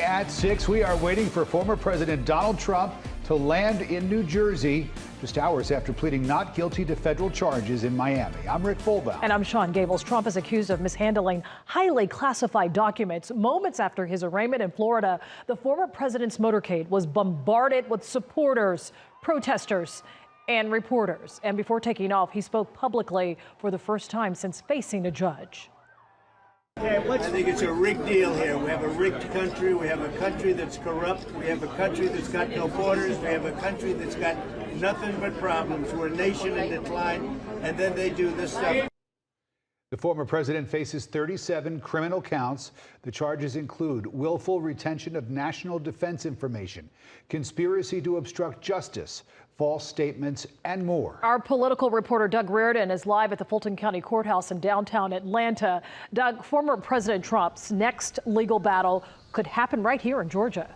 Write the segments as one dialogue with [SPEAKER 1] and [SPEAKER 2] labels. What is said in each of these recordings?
[SPEAKER 1] at 6. We are waiting for former President Donald Trump to land in New Jersey just hours after pleading not guilty to federal charges in Miami. I'm Rick Fulbaum.
[SPEAKER 2] And I'm Sean Gables. Trump is accused of mishandling highly classified documents. Moments after his arraignment in Florida, the former president's motorcade was bombarded with supporters, protesters, and reporters. And before taking off, he spoke publicly for the first time since facing a judge.
[SPEAKER 3] I think it's a rigged deal here. We have a rigged country. We have a country that's corrupt. We have a country that's got no borders. We have a country that's got nothing but problems. We're a nation in decline, and then they do this stuff.
[SPEAKER 1] The former president faces 37 criminal counts. The charges include willful retention of national defense information, conspiracy to obstruct justice, false statements, and more.
[SPEAKER 2] Our political reporter Doug Reardon is live at the Fulton County Courthouse in downtown Atlanta. Doug, former President Trump's next legal battle could happen right here in Georgia.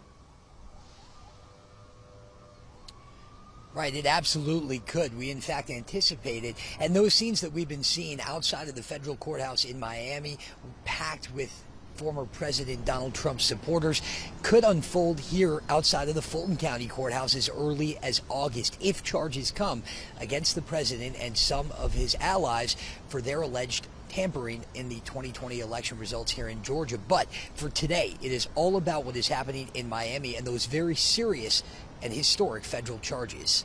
[SPEAKER 4] Right, it absolutely could. We, in fact, anticipated. And those scenes that we've been seeing outside of the federal courthouse in Miami, packed with former President Donald Trump's supporters, could unfold here outside of the Fulton County Courthouse as early as August if charges come against the president and some of his allies for their alleged tampering in the 2020 election results here in Georgia. But for today, it is all about what is happening in Miami and those very serious and historic federal charges.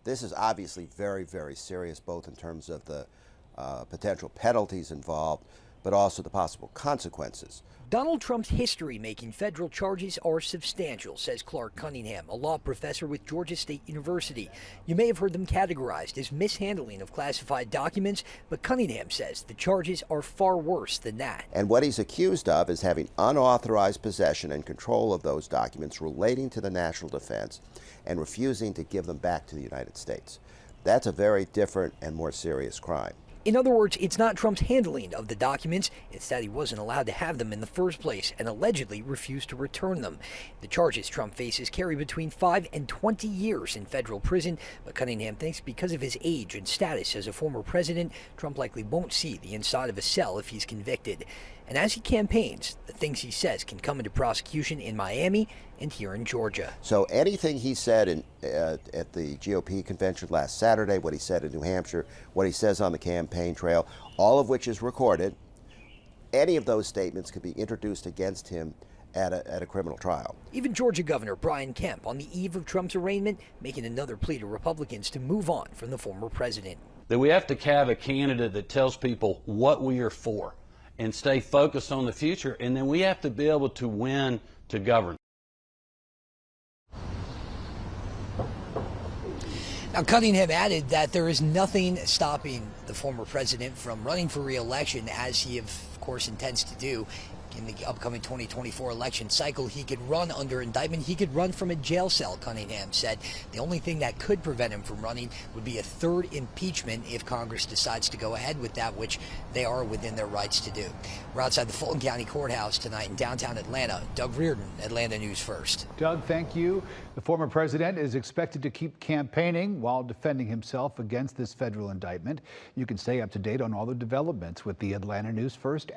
[SPEAKER 5] This is obviously very, very serious, both in terms of the potential penalties involved, but also the possible consequences.
[SPEAKER 4] Donald Trump's history making federal charges are substantial, says Clark Cunningham, a law professor with Georgia State University. You may have heard them categorized as mishandling of classified documents, but Cunningham says the charges are far worse than that.
[SPEAKER 5] And what he's accused of is having unauthorized possession and control of those documents relating to the national defense and refusing to give them back to the United States. That's a very different and more serious crime.
[SPEAKER 4] In other words, it's not Trump's handling of the documents, it's that he wasn't allowed to have them in the first place and allegedly refused to return them. The charges Trump faces carry between 5 and 20 years in federal prison, but Cunningham thinks because of his age and status as a former president, Trump likely won't see the inside of a cell if he's convicted. And as he campaigns, the things he says can come into prosecution in Miami and here in Georgia.
[SPEAKER 5] So anything he said at the GOP convention last Saturday, what he said in New Hampshire, what he says on the campaign trail, all of which is recorded, any of those statements could be introduced against him at a criminal trial.
[SPEAKER 4] Even Georgia Governor Brian Kemp, on the eve of Trump's arraignment, making another plea to Republicans to move on from the former president.
[SPEAKER 6] That we have to have a candidate that tells people what we are for and stay focused on the future, and then we have to be able to win to govern.
[SPEAKER 4] Now, Cunningham added that there is nothing stopping the former president from running for re-election, as he, of course, intends to do in the upcoming 2024 election cycle. He could run under indictment. He could run from a jail cell, Cunningham said. The only thing that could prevent him from running would be a third impeachment if Congress decides to go ahead with that, which they are within their rights to do. We're outside the Fulton County Courthouse tonight in downtown Atlanta. Doug Reardon, Atlanta News First.
[SPEAKER 1] Doug, thank you. The former president is expected to keep campaigning while defending himself against this federal indictment. You can stay up to date on all the developments with the Atlanta News First